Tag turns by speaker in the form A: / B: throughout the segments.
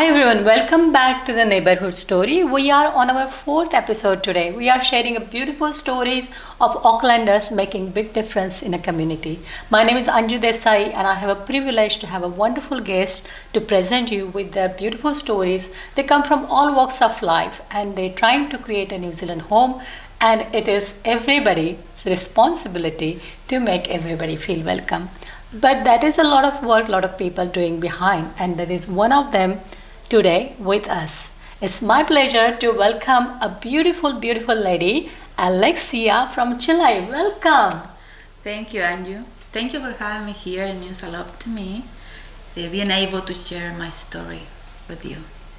A: Hi everyone, welcome back to the Neighbourhood Story. We are on our fourth episode today. We are sharing a beautiful stories of Aucklanders making big difference in a community. My name is Anju Desai and I have a privilege to have a wonderful guest to present you with their beautiful stories. They come from all walks of life and they're trying to create a New Zealand home, and it is everybody's responsibility to make everybody feel welcome. But that is a lot of work, a lot of people doing behind, and there is one of them today with us. It's my pleasure to welcome a beautiful, beautiful lady, Alexia from Chile. Welcome.
B: Thank you, Anju. Thank you for having me here. It means a lot to me, being able to share my story with you.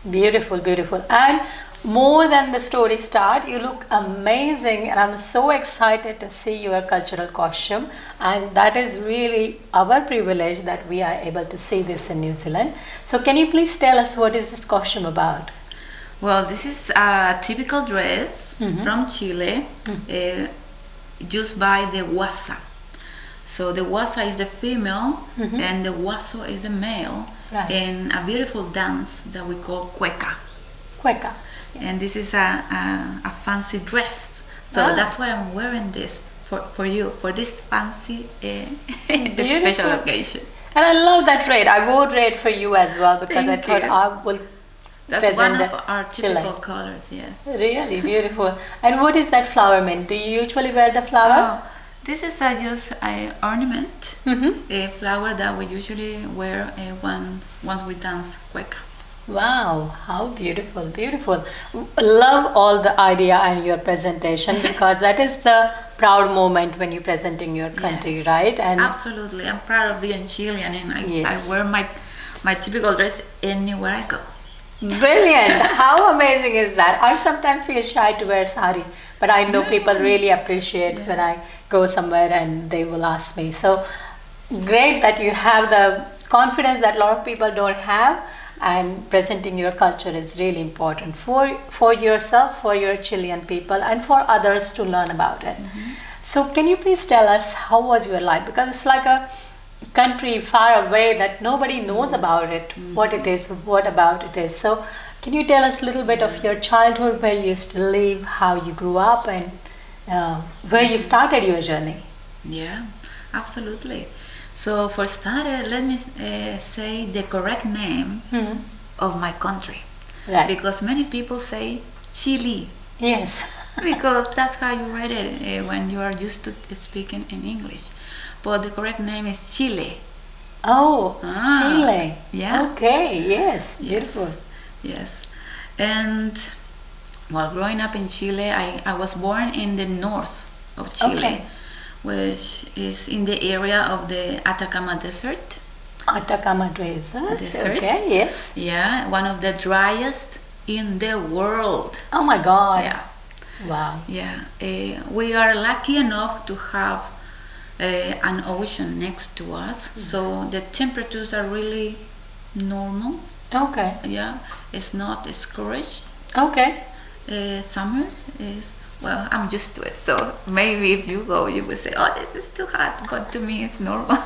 A: Beautiful, beautiful. And more than the story start, you look amazing, and I'm so excited to see your cultural costume, and that is really our privilege that we are able to see this in New Zealand. So can you please tell us what is this costume about?
B: Well, this is a typical dress from Chile, used by the Wasa. So the Wasa is the female and the Waso is the male,
A: Right.
B: in a beautiful dance that we call cueca.
A: Cueca.
B: And this is a fancy dress. So that's why I'm wearing this for you, for this fancy special occasion.
A: And I love that red. I wore red for you as well because
B: Thank
A: I thought
B: you.
A: I will
B: That's
A: present
B: one
A: the
B: of our typical
A: Chile.
B: colors, yes.
A: Really beautiful. And what is that flower mean? Do you usually wear the flower?
B: Oh, this is just an ornament, a flower that we usually wear once we dance cueca.
A: Wow, how beautiful, beautiful. Love all the idea and your presentation because that is the proud moment when you're presenting your country,
B: Yes.
A: right? And
B: Absolutely, I'm proud of being Chilean, and
A: Yes.
B: I wear my typical dress anywhere I go.
A: brilliant. How amazing is that? I sometimes feel shy to wear sari, but I know people really appreciate when I go somewhere and they will ask me. So great that you have the confidence that a lot of people don't have, and presenting your culture is really important for yourself, for your Chilean people, and for others to learn about it. So can you please tell us how was your life? Because it's like a country far away that nobody knows about it, what it is, what about it is. So can you tell us a little bit of your childhood, where you used to live, how you grew up, and where you started your journey?
B: Yeah, absolutely. So for starter, let me say the correct name of my country,
A: Right.
B: because many people say Chile,
A: Yes.
B: because that's how you read it when you are used to speaking in English. But the correct name is Chile.
A: Oh,
B: Ah,
A: Chile.
B: yeah.
A: Okay, yes, beautiful.
B: Yes. And while growing up in Chile, I was born in the north of Chile,
A: Okay.
B: which is in the area of the Atacama Desert.
A: Atacama Desert.
B: Desert.
A: Okay, yes.
B: Yeah, one of the driest in the world.
A: Oh my God.
B: Yeah,
A: Wow.
B: yeah. We are lucky enough to have an ocean next to us, so the temperatures are really normal.
A: Okay.
B: Yeah, it's not scorched.
A: Okay.
B: Summers is, well, I'm used to it, so maybe if you go you will say, oh, this is too hot, but to me it's normal.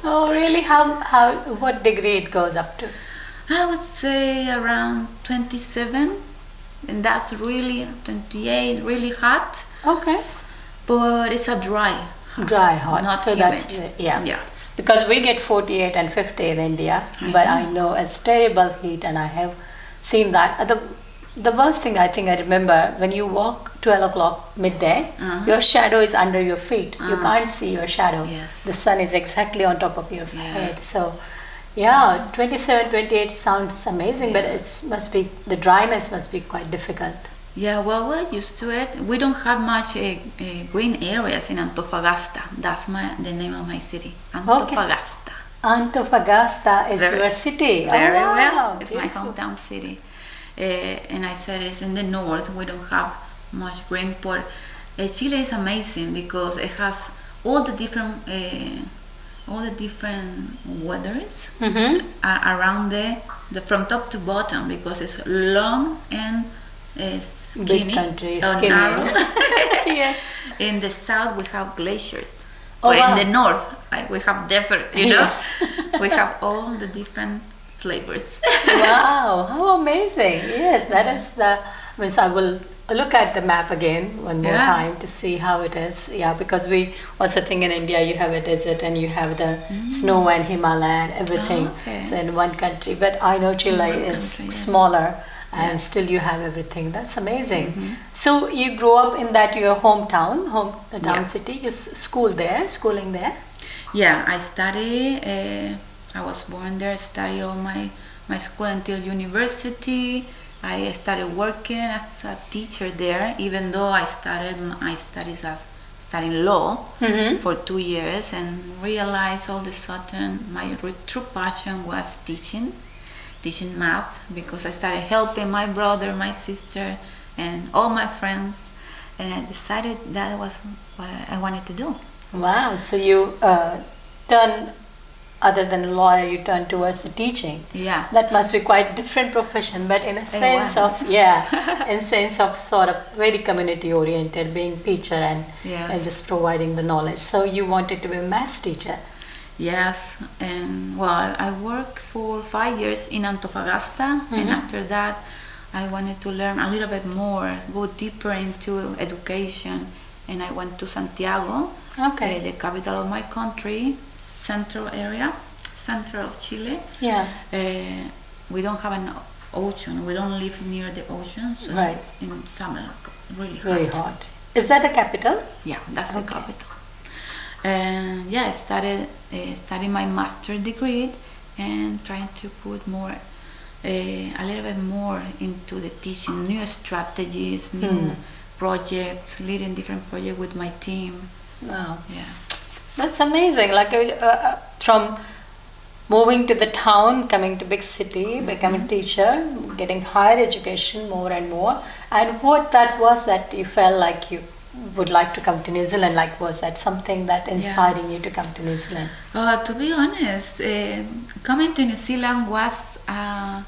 A: Oh, really? What degree it goes up to?
B: I would say around 27, and that's really 28, really hot,
A: Okay.
B: but it's a dry
A: Hot.
B: not
A: So
B: humid.
A: that's
B: Yeah.
A: Because we get 48 and 50 in India, but I know it's terrible heat, and I have seen that. The worst thing I think I remember, when you walk 12 o'clock midday, your shadow is under your feet. You can't see your shadow.
B: Yes.
A: The sun is exactly on top of your
B: Yeah.
A: head. So, yeah, 27, 28 sounds amazing, but the dryness must be quite difficult.
B: Yeah, well, we're used to it. We don't have much green areas in Antofagasta. That's the name of my city, Antofagasta.
A: Antofagasta is your city.
B: Very
A: Oh, wow.
B: well. It's my
A: Beautiful.
B: hometown city. And I said it's in the north. We don't have much green, but Chile is amazing because it has all the different weathers around the from top to bottom, because it's long and skinny.
A: Big country,
B: or narrow.
A: Yes.
B: In the south we have glaciers.
A: Oh,
B: But
A: wow.
B: in the north we have desert, you know.
A: Yes.
B: We have all the different flavors.
A: Wow, how amazing. Yes, that is the means I will look at the map again one more
B: Yeah.
A: time to see how it is. Yeah, because we also think in India you have a desert and you have the snow and Himalaya and everything.
B: Oh, okay.
A: So in one country, but I know Chile
B: one
A: is
B: country, yes.
A: smaller and
B: Yes.
A: still you have everything. That's amazing. So you grew up in that your hometown, the town
B: Yeah.
A: city. You schooling there.
B: Yeah, I study. I was born there. Study all my school until university. I started working as a teacher there, even though I started my studies as studying law for 2 years, and realized all of a sudden my true passion was teaching math, because I started helping my brother, my sister, and all my friends, and I decided that was what I wanted to do.
A: Wow, so you turn, other than a lawyer, you turn towards the teaching.
B: Yeah.
A: That must be quite different profession, but in a sense of, in sense of sort of very community oriented, being teacher and
B: Yes.
A: just providing the knowledge. So you wanted to be a maths teacher.
B: Yes, and well, I worked for 5 years in Antofagasta, and after that, I wanted to learn a little bit more, go deeper into education, and I went to Santiago,
A: Okay.
B: the capital of my country, central area, center of Chile.
A: Yeah.
B: We don't have an ocean. We don't live near the ocean, so
A: Right.
B: in summer, really hot.
A: Very hot. Is that a capital?
B: Yeah, that's the
A: Okay.
B: capital. And yeah, I started studying my master's degree and trying to put more, a little bit more into the teaching, new strategies, new projects, leading different projects with my team.
A: Wow.
B: Yeah.
A: That's amazing. Like from moving to the town, coming to big city, becoming teacher, getting higher education more and more. And what that was that you felt like you would like to come to New Zealand? Like, was that something that inspiring you to come to New Zealand?
B: To be honest, coming to New Zealand was a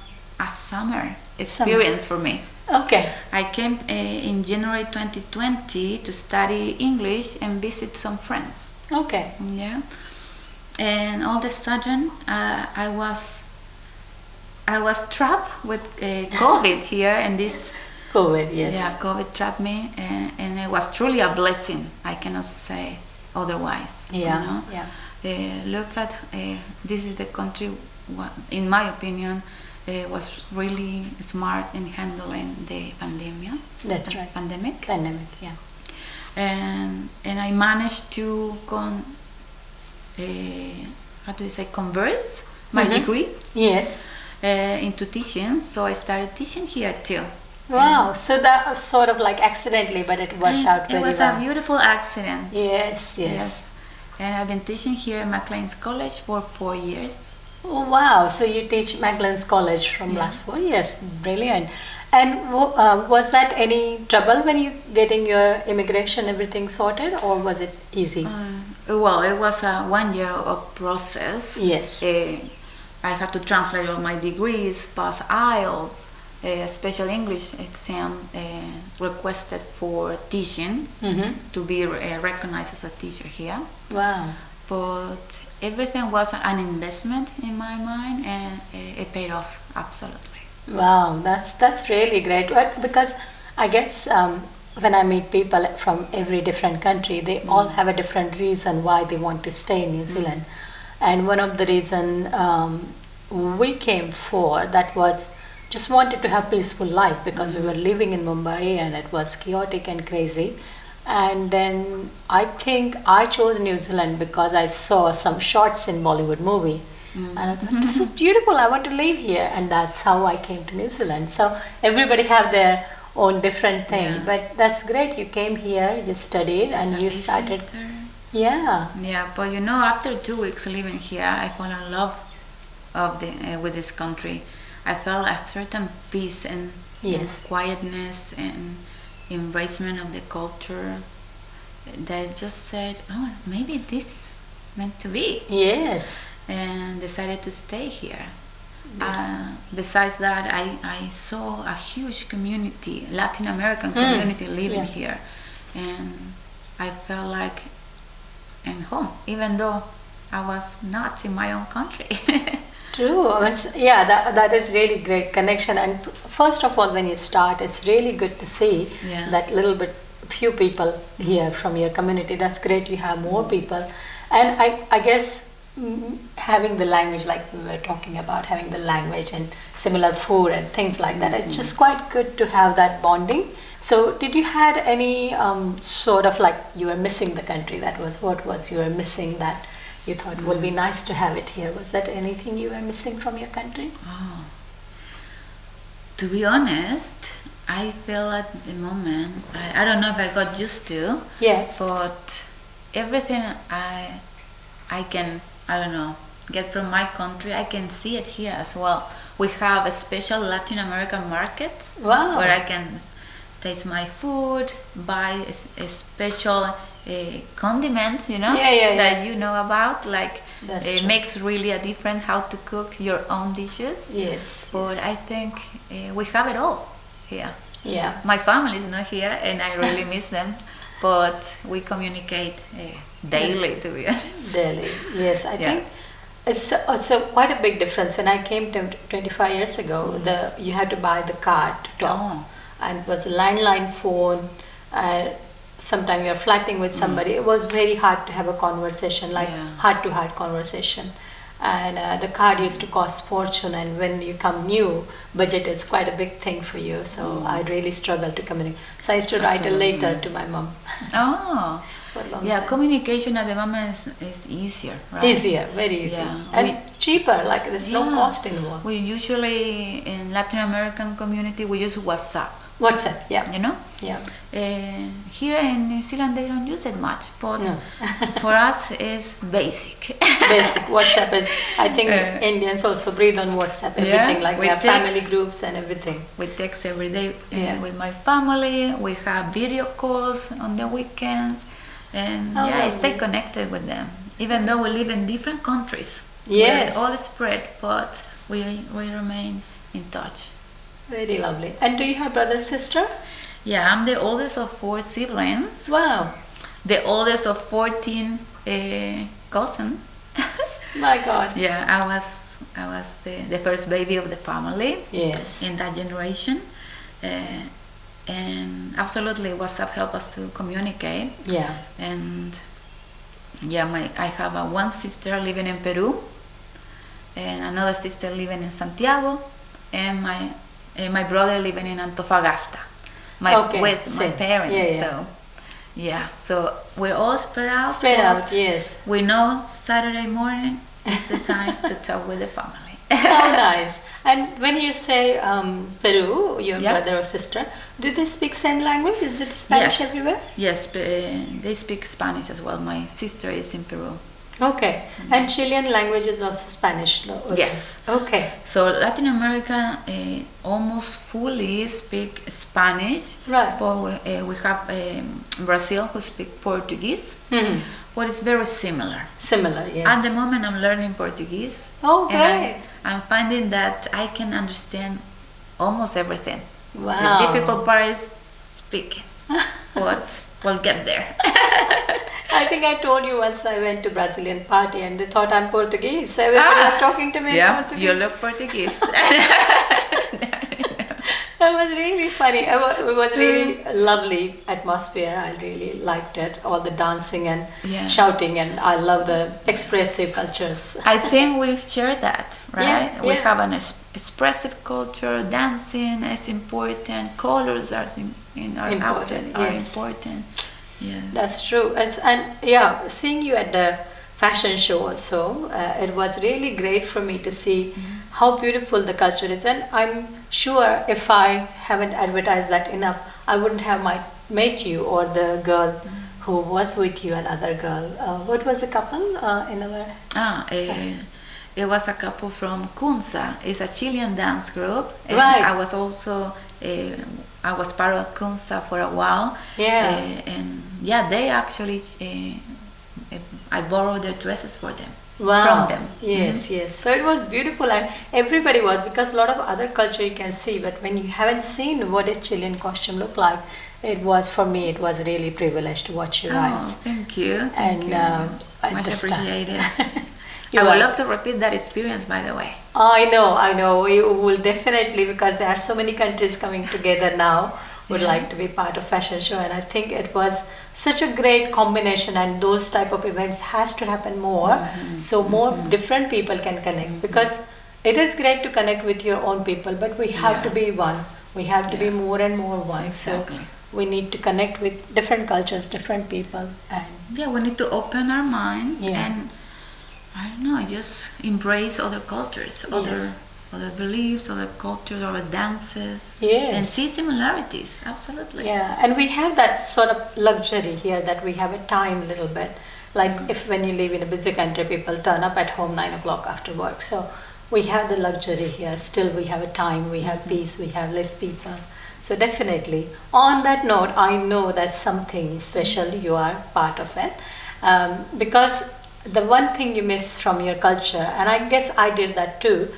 B: summer experience for me.
A: Okay.
B: I came in January 2020 to study English and visit some friends.
A: Okay.
B: Yeah, and all of a sudden I was trapped with COVID here, and this
A: COVID, yes.
B: yeah, COVID trapped me, and it was truly a blessing. I cannot say otherwise.
A: Yeah,
B: You know?
A: yeah.
B: Look at this is the country. In my opinion, was really smart in handling the pandemic.
A: That's right.
B: Pandemic.
A: Pandemic, yeah.
B: And I managed to converse my degree
A: Yes.
B: into teaching, so I started teaching here too.
A: Wow. So that was sort of like accidentally, but it worked out very
B: It was
A: well.
B: a beautiful accident.
A: Yes, yes.
B: And I've been teaching here at McLean's College for 4 years.
A: Oh, wow. So you teach Magdalene's College from last 4 years. Brilliant. And was that any trouble when you getting your immigration everything sorted, or was it easy?
B: Well, it was a 1 year of process.
A: Yes.
B: I had to translate all my degrees, pass IELTS, a special English exam requested for teaching to be recognized as a teacher here.
A: Wow.
B: But everything was an investment in my mind, and it paid off absolutely.
A: Wow, that's really great. Because I guess when I meet people from every different country, they all have a different reason why they want to stay in New Zealand. And one of the reason we came for that was just wanted to have peaceful life, because we were living in Mumbai and it was chaotic and crazy. And then I think I chose New Zealand because I saw some shots in Bollywood movie. And I thought, this is beautiful, I want to live here. And that's how I came to New Zealand. So everybody have their own different thing.
B: Yeah.
A: But that's great, you came here, you studied, and you started. Yeah.
B: Yeah, but you know, after 2 weeks living here, I fell in love with this country. I felt a certain peace and quietness and embracement of the culture that just said, oh, maybe this is meant to be.
A: Yes.
B: And decided to stay here. Besides that, I saw a huge community, Latin American community living here, and I felt like in home, even though I was not in my own country.
A: True. I mean, yeah, that is really great connection. And first of all, when you start, it's really good to see that little bit few people here from your community. That's great. You have more people, and I guess having the language, like we were talking about, having the language and similar food and things like that. It's just quite good to have that bonding. So, did you had any sort of like you were missing the country? That was what was you were missing that you thought would be nice to have it here? Was that anything you were missing from your country?
B: Oh. To be honest, I feel at the moment, I don't know if I got used to, but everything I can, I don't know, get from my country, I can see it here as well. We have a special Latin American markets where I can taste my food, buy a special condiments, that you know about, like it makes really a difference how to cook your own dishes.
A: Yes.
B: But I think we have it all here.
A: Yeah.
B: My family is not here and I really miss them, but we communicate daily, to be honest.
A: Daily, yes. I think it's quite a big difference. When I came to 25 years ago, you had to buy the card to talk. And it was a landline phone. Sometimes you're flirting with somebody. It was very hard to have a conversation, like heart-to-heart conversation. And the card used to cost fortune. And when you come new, budget is quite a big thing for you. So I really struggled to communicate. So I used to write a letter to my mom.
B: Oh, yeah. Communication at the moment is easier, right?
A: Easier, very easy, and cheaper. Like there's no cost involved.
B: We usually in Latin American community we use WhatsApp.
A: WhatsApp, yeah.
B: You know?
A: Yeah.
B: Here in New Zealand they don't use it much, but for us it's basic.
A: Basic. WhatsApp is, I think Indians also breathe on WhatsApp, everything, like we have family groups and everything.
B: We text every day with my family, we have video calls on the weekends, and stay connected with them. Even though we live in different countries, we're all spread, but we remain in touch.
A: Very lovely. And do you have brother and sister?
B: Yeah, I'm the oldest of 4 siblings.
A: Wow.
B: The oldest of 14 cousins.
A: My God.
B: Yeah, I was the first baby of the family.
A: Yes.
B: In that generation. And absolutely WhatsApp helped us to communicate.
A: Yeah.
B: And I have one sister living in Peru and another sister living in Santiago, and my brother living in Antofagasta with my parents. So we're all spread out.
A: Yes.
B: We know Saturday morning is the time to talk with the family.
A: How nice. And when you say Peru, your brother or sister, do they speak same language? Is it Spanish everywhere?
B: Yes, they speak Spanish as well. My sister is in Peru.
A: Okay. And Chilean language is also Spanish?
B: Yes.
A: Okay.
B: So Latin America almost fully speak Spanish.
A: Right.
B: But we have Brazil who speak Portuguese. Mm-hmm. But it's very similar.
A: Similar, yes.
B: At the moment I'm learning Portuguese.
A: Oh, great.
B: And I'm finding that I can understand almost everything.
A: Wow.
B: The difficult part is speaking. But we'll get there.
A: I think I told you once I went to Brazilian party and they thought I'm Portuguese. So everybody was talking to me in Portuguese.
B: You love Portuguese.
A: It was really funny. It was really lovely atmosphere. I really liked it. All the dancing and shouting, and I love the expressive cultures.
B: I think we share that, right? We have an expressive culture. Dancing is important. Colors are in our outfit are important. Yeah,
A: that's true. And seeing you at the fashion show also, it was really great for me to see how beautiful the culture is. And I'm sure if I haven't advertised that enough, I wouldn't have met you or the girl who was with you, another girl. What was the couple in our?
B: It was a couple from Kunsa. It's a Chilean dance group. And
A: right.
B: I was also I was part of Kunsa for a while.
A: Yeah.
B: They actually I borrowed their dresses for them.
A: Wow.
B: From them.
A: Yes, yes. So it was beautiful, and everybody was, because a lot of other culture you can see, but when you haven't seen what a Chilean costume looked like, it was, for me, it was really privileged to watch you guys.
B: Oh, thank you.
A: And
B: much appreciated. I would love to repeat that experience, by the way.
A: I know. We will definitely, because there are so many countries coming together now, would like to be part of fashion show, and I think it was such a great combination, and those type of events has to happen more, so more different people can connect, because it is great to connect with your own people, but we have to be one. We have to be more and more one. Exactly. So we need to connect with different cultures, different people, and
B: we need to open our minds and I don't know, just embrace other cultures, other beliefs, other cultures, other dances, and see similarities. Absolutely.
A: Yeah, and we have that sort of luxury here that we have a time a little bit. Like if when you live in a busy country, people turn up at home 9 o'clock after work. So we have the luxury here. Still, we have a time, we have peace, we have less people. So definitely. On that note, I know that's something special. You are part of it, because the one thing you miss from your culture, and I guess I did that too.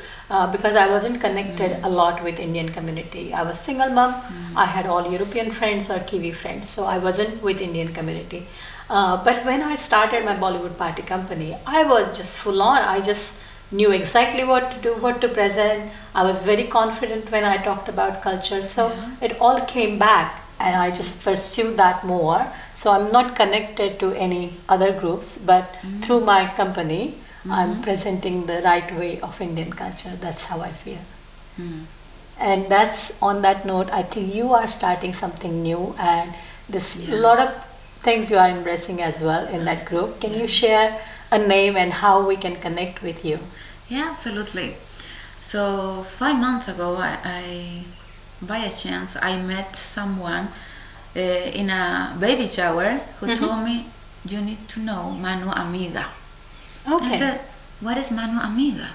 A: Because I wasn't connected a lot with Indian community. I was single mom. I had all European friends or Kiwi friends, so I wasn't with Indian community. But when I started my Bollywood party company, I was just full on. I just knew exactly what to do, what to present. I was very confident when I talked about culture. So it all came back, and I just pursued that more. So I'm not connected to any other groups, but through my company, I'm presenting the right way of Indian culture. That's how I feel. And that's on that note, I think you are starting something new, and there's a lot of things you are embracing as well in that group. Can you share a name and how we can connect with you?
B: Yeah, absolutely. So 5 months ago, I by a chance, I met someone in a baby shower who told me, you need to know Mano Amiga. Okay. And I said, what is Mano Amiga?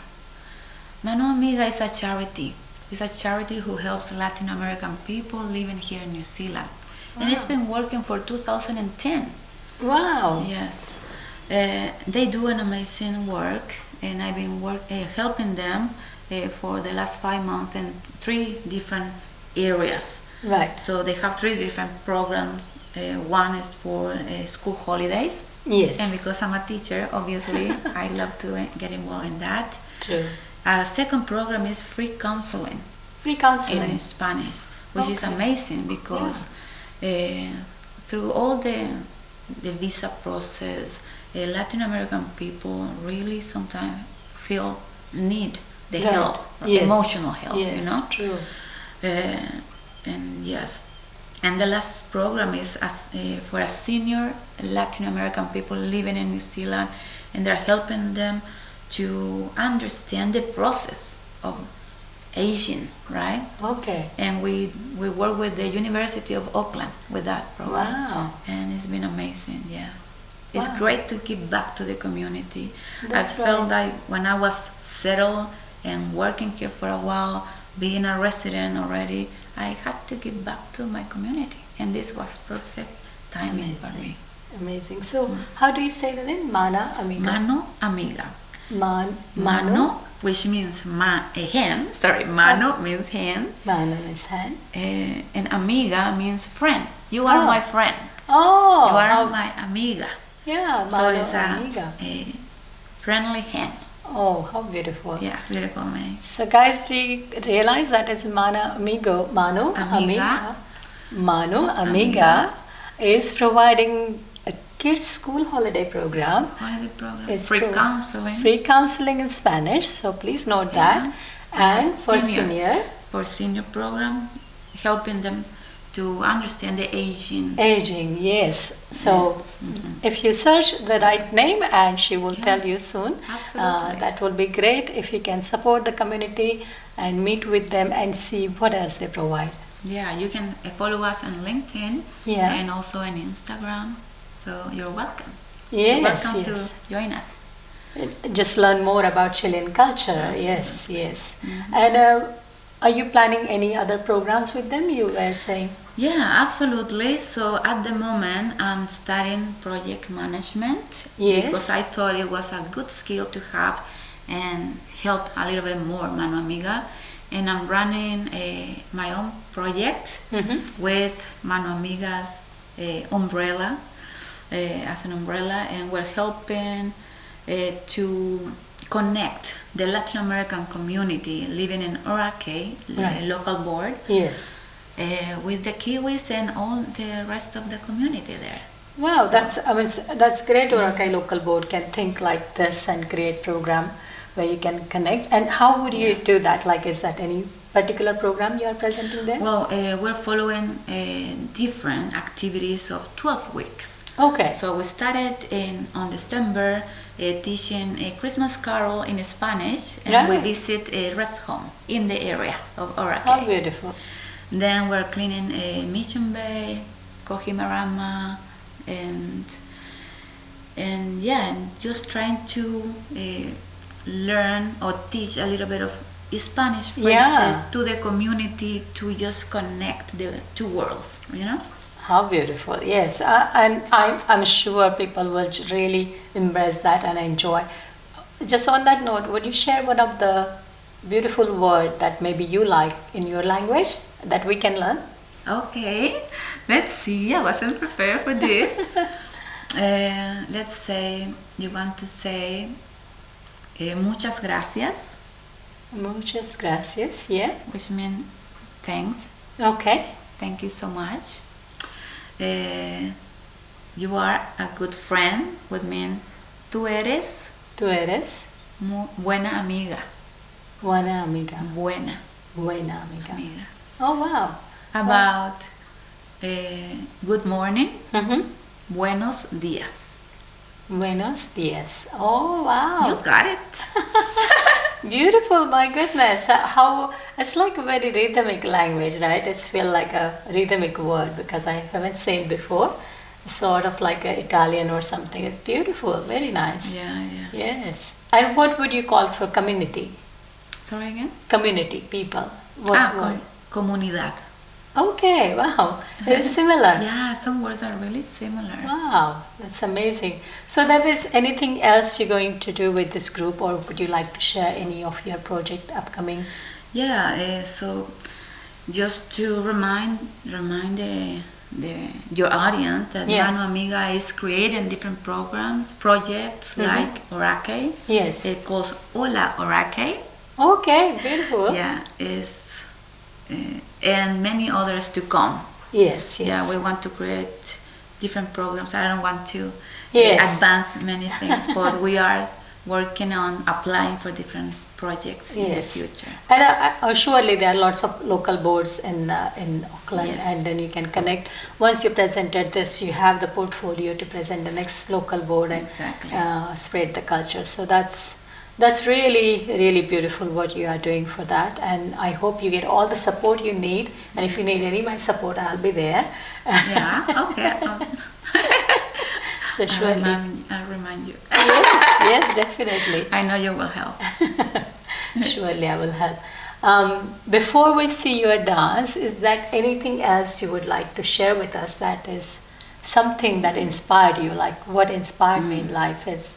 B: Mano Amiga is a charity. It's a charity who helps Latin American people living here in New Zealand. Wow. And it's been working for 2010.
A: Wow.
B: Yes. They do an amazing work, and I've been helping them for the last 5 months in 3 different areas.
A: Right.
B: So they have 3 different programs. One is for school holidays.
A: Yes.
B: And because I'm a teacher, obviously, I love to get involved in that.
A: True.
B: Second program is free counseling.
A: Free counseling.
B: In Spanish, which is amazing because through all the visa process, Latin American people really sometimes need the help, emotional help, you know?
A: True.
B: And yes. And the last program is for a senior Latin American people living in New Zealand, and they're helping them to understand the process of aging, right?
A: Okay.
B: And we work with the University of Auckland with that program.
A: Wow.
B: And it's been amazing, yeah. It's great to give back to the community. I
A: That's
B: felt like when I was settled and working here for a while, being a resident already, I had to give back to my community, and this was perfect timing for me.
A: Amazing. So, how do you say the name? Mano Amiga.
B: Mano Amiga.
A: Mano,
B: which means hand. Sorry, Mano means hand.
A: Mano means hand.
B: And Amiga means friend. You are my friend.
A: Oh.
B: You are my amiga.
A: Yeah,
B: so
A: Mano
B: it's
A: Amiga.
B: A friendly hand.
A: Oh, how beautiful.
B: Yeah, beautiful name.
A: So guys, do you realize that is Mano Amiga is providing a kids school holiday program.
B: It's free counseling.
A: Free counseling in Spanish, so please note that. And for
B: senior program, helping them to understand the aging.
A: Aging, yes. So if you search the right name, and she will tell you soon.
B: Absolutely.
A: That will be great if you can support the community and meet with them and see what else they provide.
B: Yeah, you can follow us on LinkedIn and also on Instagram. So you're welcome.
A: Yes,
B: you're welcome to join us.
A: Just learn more about Chilean culture.
B: Absolutely.
A: Yes. And are you planning any other programs with them, you were saying?
B: Yeah, absolutely. So at the moment, I'm studying project management because I thought it was a good skill to have and help a little bit more Mano Amiga. And I'm running my own project with Mano Amiga's umbrella, as an umbrella, and we're helping to connect the Latin American community living in Orake,
A: Right.
B: local board,
A: Yes.
B: with the Kiwis and all the rest of the community there.
A: Wow,
B: So-
A: that's great. Orakai local board can think like this and create program where you can connect. And how would you do that? Like, is that any particular program you are presenting there?
B: Well, we're following different activities of 12 weeks.
A: Okay.
B: So we started on December teaching a Christmas carol in Spanish, and we
A: Right.
B: visit a rest home in the area of
A: How
B: Orake.
A: beautiful.
B: Then we're cleaning a Mission Bay, Kohimarama, and yeah, and just trying to learn or teach a little bit of Spanish phrases
A: Yeah.
B: to the community to just connect the two worlds, you know?
A: How beautiful. Yes. And I'm sure people will really embrace that and enjoy. Just on that note, would you share one of the beautiful word that maybe you like in your language that we can learn?
B: Okay, let's see. I wasn't prepared for this. Let's say you want to say muchas gracias,
A: Muchas gracias. Yeah.
B: which means thanks.
A: Okay.
B: Thank you so much. You are a good friend, which means tú eres
A: Tú eres
B: buena amiga.
A: buena amiga.
B: Buena
A: Buena amiga.
B: amiga.
A: Oh, wow.
B: About good morning,
A: Mm-hmm.
B: buenos días.
A: Buenos días. Oh, wow.
B: You got it.
A: Beautiful, my goodness. How it's like a very rhythmic language, right? It's feel like a rhythmic word because I haven't seen before. Sort of like a Italian or something. It's beautiful, very nice.
B: Yeah, yeah.
A: Yes. And what would you call for community?
B: Sorry again?
A: Community, people. What word?
B: Comunidad.
A: Okay, wow. It's similar.
B: Yeah, some words are really similar.
A: Wow, that's amazing. So there is anything else you're going to do with this group, or would you like to share any of your project upcoming?
B: Yeah, so just to remind your audience that
A: Yeah.
B: Mano Amiga is creating different projects like Orake.
A: Yes.
B: It calls Hola Orake.
A: Okay, beautiful.
B: Yeah, and many others to come.
A: Yes, yes.
B: Yeah, we want to create different programs. I don't want to
A: Yes.
B: advance many things, but we are working on applying for different projects in the
A: Yes.
B: future.
A: And surely there are lots of local boards in Auckland,
B: Yes.
A: and then you can connect. Once you presented this, you have the portfolio to present the next local board and
B: Exactly.
A: spread the culture. So that's really, really beautiful what you are doing for that. And I hope you get all the support you need. And if you need any of my support, I'll be there.
B: Yeah, okay.
A: So surely.
B: I'll remind you.
A: Yes, definitely.
B: I know you will help.
A: Surely I will help. Before we see your dance, is that anything else you would like to share with us that is something that inspired you? Like what inspired me in life is,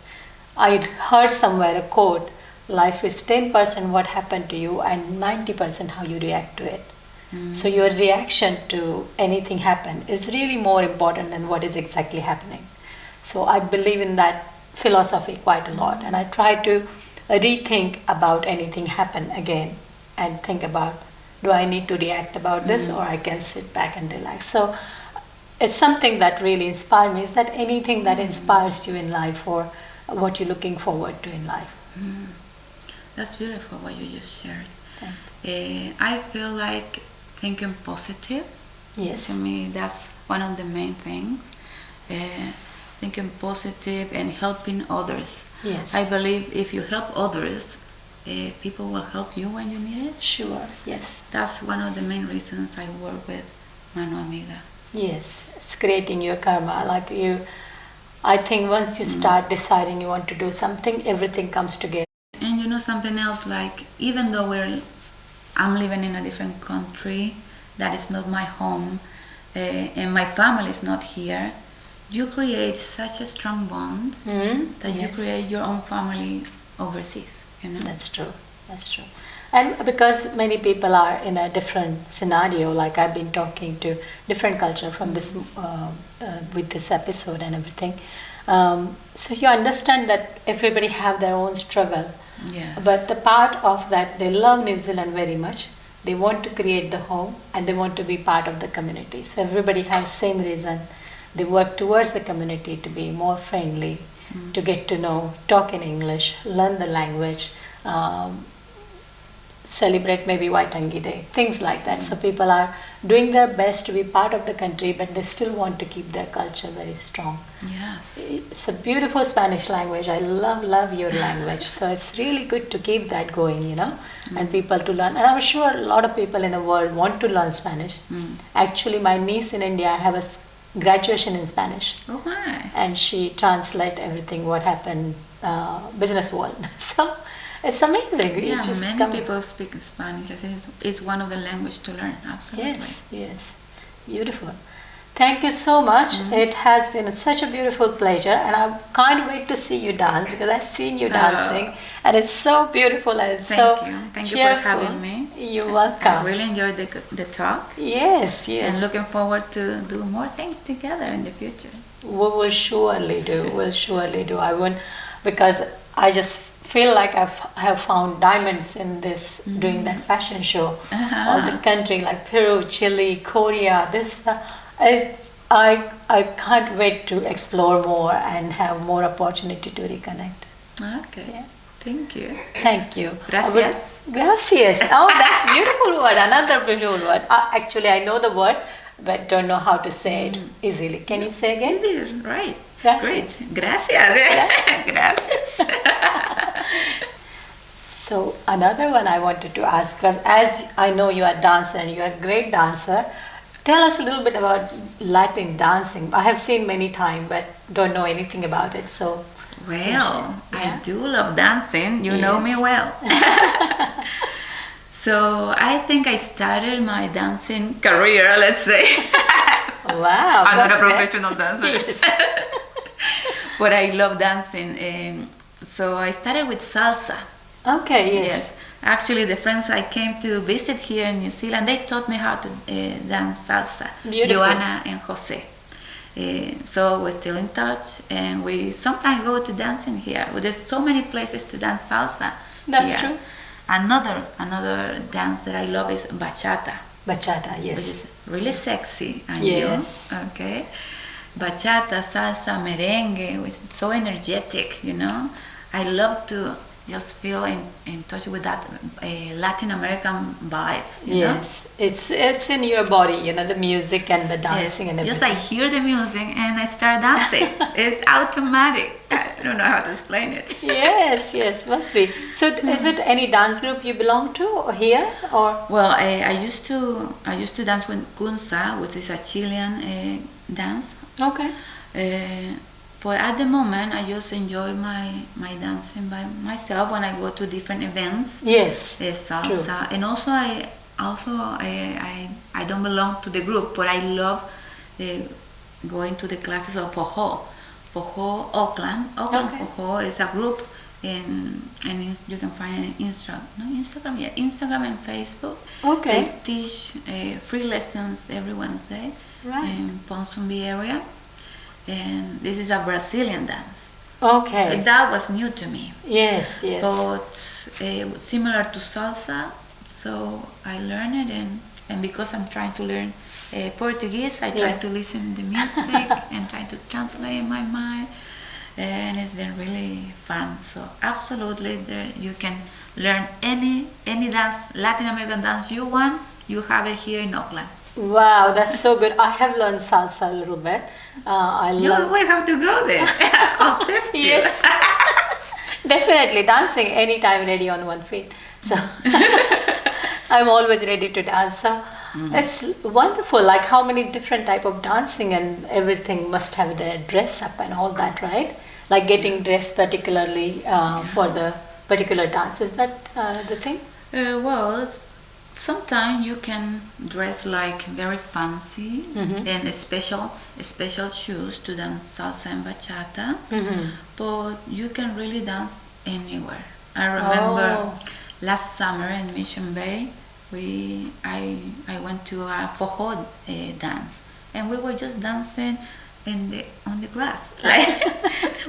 A: I heard somewhere a quote, life is 10% what happened to you and 90% how you react to it. So your reaction to anything happen is really more important than what is exactly happening. So I believe in that philosophy quite a lot, and I try to rethink about anything happen again and think about, do I need to react about this or I can sit back and relax. So it's something that really inspired me, is that anything that inspires you in life or what you're looking forward to in life.
B: That's beautiful what you just shared.
A: Thank
B: I feel like thinking positive.
A: Yes.
B: To me, that's one of the main things. Thinking positive and helping others.
A: Yes.
B: I believe if you help others, people will help you when you need it.
A: Sure, yes.
B: That's one of the main reasons I work with Mano Amiga.
A: Yes, it's creating your karma. Like I think once you start deciding you want to do something, everything comes together.
B: And you know something else, like even though I'm living in a different country, that is not my home, and my family is not here, you create such a strong bond that you
A: Yes.
B: create your own family overseas, you know?
A: That's true. That's true. And because many people are in a different scenario, like I've been talking to different culture from this with this episode and everything, So you understand that everybody have their own struggle.
B: Yes.
A: But the part of that, they love New Zealand very much. They want to create the home and they want to be part of the community. So everybody has same reason. They work towards the community to be more friendly, to get to know, talk in English, learn the language, celebrate maybe Waitangi Day, things like that. So people are doing their best to be part of the country, but they still want to keep their culture very strong.
B: Yes.
A: It's a beautiful Spanish language. I love your language. So it's really good to keep that going, you know, and people to learn. And I'm sure a lot of people in the world want to learn Spanish. Actually, my niece in India, I have a graduation in Spanish.
B: Oh my.
A: And she translate everything what happened business world. So it's amazing.
B: Yeah,
A: just
B: many people speak Spanish. I think it's one of the language to learn. Absolutely.
A: Yes. Beautiful. Thank you so much. It has been such a beautiful pleasure, and I can't wait to see you dance because I've seen you dancing, and it's so beautiful and
B: Thank you for having me.
A: You're welcome.
B: I really enjoyed the talk.
A: Yes.
B: And looking forward to do more things together in the future.
A: We will surely do. I won't, because I just feel like I have found diamonds in this doing that fashion show. All the country like Peru, Chile, Korea, this. I can't wait to explore more and have more opportunity to reconnect.
B: Okay. Yeah. Thank you.
A: Thank you.
B: Gracias.
A: Gracias. Oh, that's a beautiful word. Another beautiful word. Actually, I know the word, but don't know how to say it easily. Can you say again?
B: Easy, right.
A: Gracias.
B: Great. Gracias. Gracias.
A: So another one I wanted to ask, because as I know you are a dancer and you are a great dancer, tell us a little bit about Latin dancing. I have seen many times, but don't know anything about it. So,
B: well, I do love dancing. You know me well. So I think I started my dancing career, let's say.
A: Wow.
B: I'm not a professional dancer. But I love dancing. So I started with salsa.
A: Okay, yes.
B: Actually, the friends I came to visit here in New Zealand, they taught me how to dance salsa.
A: Beautiful.
B: Joanna and Jose. So we're still in touch, and we sometimes go to dancing here. Well, there's so many places to dance salsa.
A: That's
B: here.
A: true.
B: Another dance that I love is bachata.
A: Bachata, yes.
B: Which is really sexy. And
A: yes.
B: Okay. Bachata, salsa, merengue, which is so energetic, you know. I love to just feel in touch with that Latin American vibes. You know?
A: It's in your body, you know, the music and the dancing and everything.
B: Just I hear the music and I start dancing. It's automatic. I don't know how to explain it.
A: Yes, must be. So is it any dance group you belong to or here or?
B: Well, I used to dance with Gunza, which is a Chilean dance.
A: Okay.
B: But at the moment, I just enjoy my dancing by myself when I go to different events.
A: Yes.
B: Salsa,
A: true.
B: and also I don't belong to the group, but I love going to the classes of Fojo. Fojo Auckland. Auckland
A: Okay.
B: Fojo is a group, and you can find it on Instagram and Facebook.
A: Okay.
B: They teach free lessons every Wednesday in Ponsonby area. And this is a Brazilian dance.
A: Okay.
B: That was new to me.
A: Yes.
B: But similar to salsa, so I learned it, and because I'm trying to learn Portuguese, I try to listen to the music and try to translate in my mind, and it's been really fun. So absolutely, you can learn any dance, Latin American dance you want. You have it here in Auckland.
A: Wow, that's so good. I have learned salsa a little bit.
B: We have to go there. I'll test you.
A: Yes. Definitely dancing anytime ready on one feet. So I'm always ready to dance. So it's wonderful. Like how many different type of dancing and everything must have their dress up and all that, right? Like getting dressed particularly for the particular dance. Is that the thing?
B: Well, sometimes you can dress like very fancy and special shoes to dance salsa and bachata, but you can really dance anywhere. I remember last summer in Mission Bay, I went to a Fojo dance, and we were just dancing on the grass, like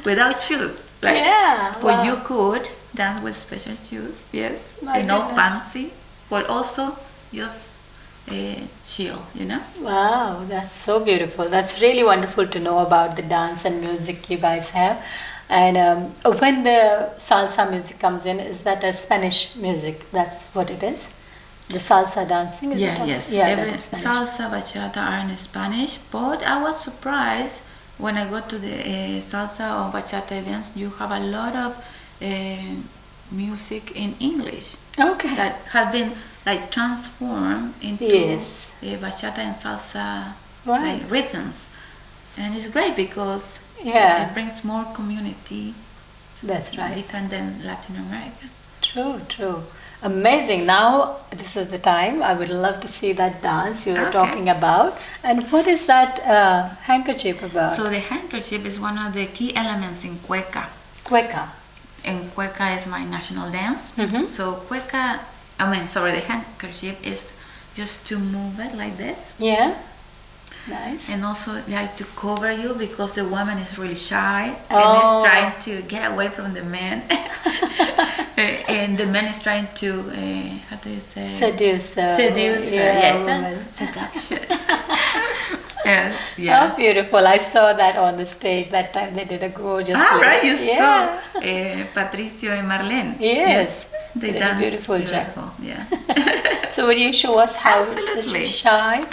B: without shoes. Like,
A: Yeah,
B: but
A: wow.
B: you could dance with special shoes, yes,
A: My
B: and not
A: goodness.
B: fancy, but also just chill, you know.
A: Wow, that's so beautiful. That's really wonderful to know about the dance and music you guys have. And when the salsa music comes in, is that a Spanish music? That's what it is? The salsa dancing? Is
B: Yeah,
A: it?
B: yes.
A: Yeah,
B: Every
A: that is Spanish.
B: salsa, bachata are in Spanish, but I was surprised when I go to the salsa or bachata events. You have a lot of music in English
A: Okay.
B: that have been like transformed into
A: Yes.
B: bachata and salsa
A: Right.
B: like rhythms, and it's great because
A: Yeah.
B: it brings more community.
A: That's right.
B: Different than Latin America.
A: True, true. Amazing. Now, this is the time. I would love to see that dance you were
B: Okay.
A: talking about. And what is that handkerchief about?
B: So the handkerchief is one of the key elements in cueca.
A: Cueca.
B: And cueca is my national dance.
A: Mhm.
B: So the handkerchief is just to move it like this.
A: Yeah. Nice.
B: And also like to cover you because the woman is really shy
A: Oh.
B: and is trying to get away from the man. And the man is trying to, how do you say?
A: Seduce the
B: Seduce her,
A: yeah,
B: yes.
A: woman.
B: Seduction. Yeah.
A: How beautiful. I saw that on the stage that time. They did a gorgeous play.
B: Right, you
A: Yeah.
B: saw Patricio and Marlene.
A: Yes.
B: They
A: Did a
B: dance
A: beautiful job.
B: Yeah.
A: So would you show us how
B: Absolutely.
A: shy?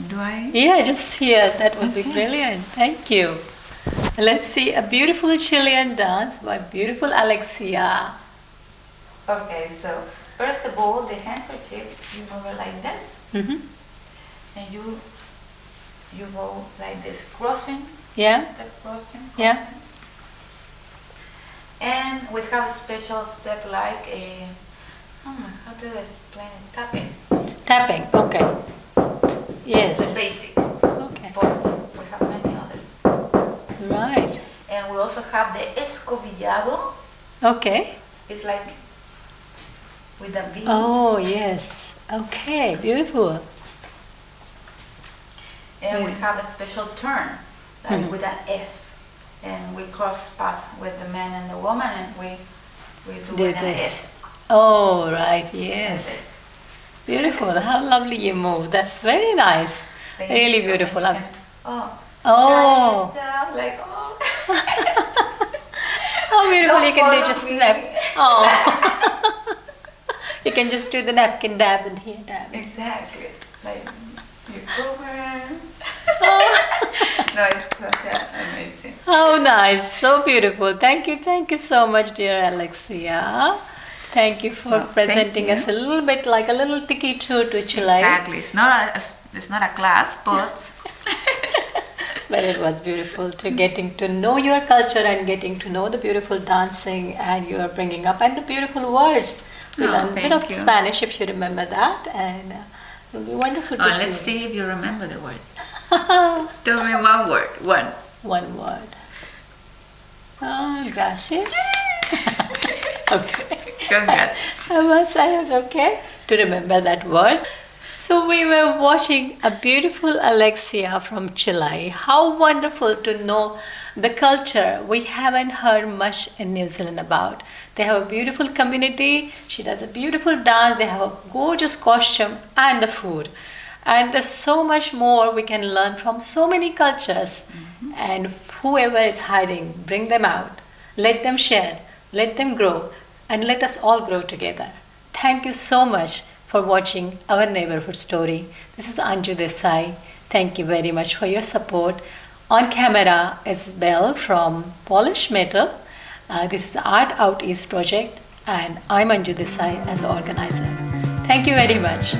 B: Do I?
A: Yeah, just here. That would be brilliant. Thank you. Let's see a beautiful Chilean dance by beautiful Alexia.
B: Okay, so first of all, the handkerchief, you move it like this,
A: Mm-hmm.
B: and you go like this, crossing,
A: Yeah.
B: step crossing,
A: Yeah.
B: And we have a special step like a, how do I explain it? Tapping.
A: Tapping. Okay.
B: It's the
A: Yes.
B: basic,
A: Okay.
B: but we have many others.
A: Right.
B: And we also have the escobillado.
A: Okay.
B: It's like with a V.
A: Oh, yes. Okay. Beautiful.
B: And we
A: Mm.
B: have a special turn, like
A: Mhm.
B: with an S. And we cross path with the man and the woman, and we do
A: Do
B: an
A: this.
B: S.
A: Oh, right.
B: Like
A: Yes.
B: this.
A: Beautiful. How lovely you move. That's very nice.
B: Thank
A: Really
B: you.
A: beautiful.
B: And you can,
A: Oh.
B: try yourself, like, oh.
A: How beautiful.
B: Don't
A: You can do
B: follow
A: just
B: me.
A: nap. Oh. You can just do the napkin dab and here dab.
B: Exactly. Like, you cover.
A: Oh.
B: No, it's such amazing.
A: How nice. So beautiful. Thank you so much, dear Alexia. Thank you for
B: Well, thank
A: presenting
B: you.
A: us a little bit like a little tiki tour to Chile.
B: Exactly. It's not a class, but
A: But it was beautiful to getting to know your culture and getting to know the beautiful dancing and you are bringing up and the beautiful words. We
B: Oh,
A: learned a bit
B: thank
A: of
B: you.
A: Spanish if you remember that, and it will be wonderful to
B: let's
A: see.
B: see if you remember the words. Tell me one word. One.
A: One word. Oh, gracias. Okay.
B: Congrats.
A: I was okay to remember that word. So we were watching a beautiful Alexia from Chile. How wonderful to know the culture we haven't heard much in New Zealand about. They have a beautiful community. She does a beautiful dance. They have a gorgeous costume and the food. And there's so much more we can learn from so many cultures. And whoever is hiding, bring them out. Let them share. Let them grow. And let us all grow together. Thank you so much for watching our neighborhood story. This is Anju Desai. Thank you very much for your support. On camera is Belle from Polish Metal. This is Art Out East project, and I'm Anju Desai as organizer. Thank you very much.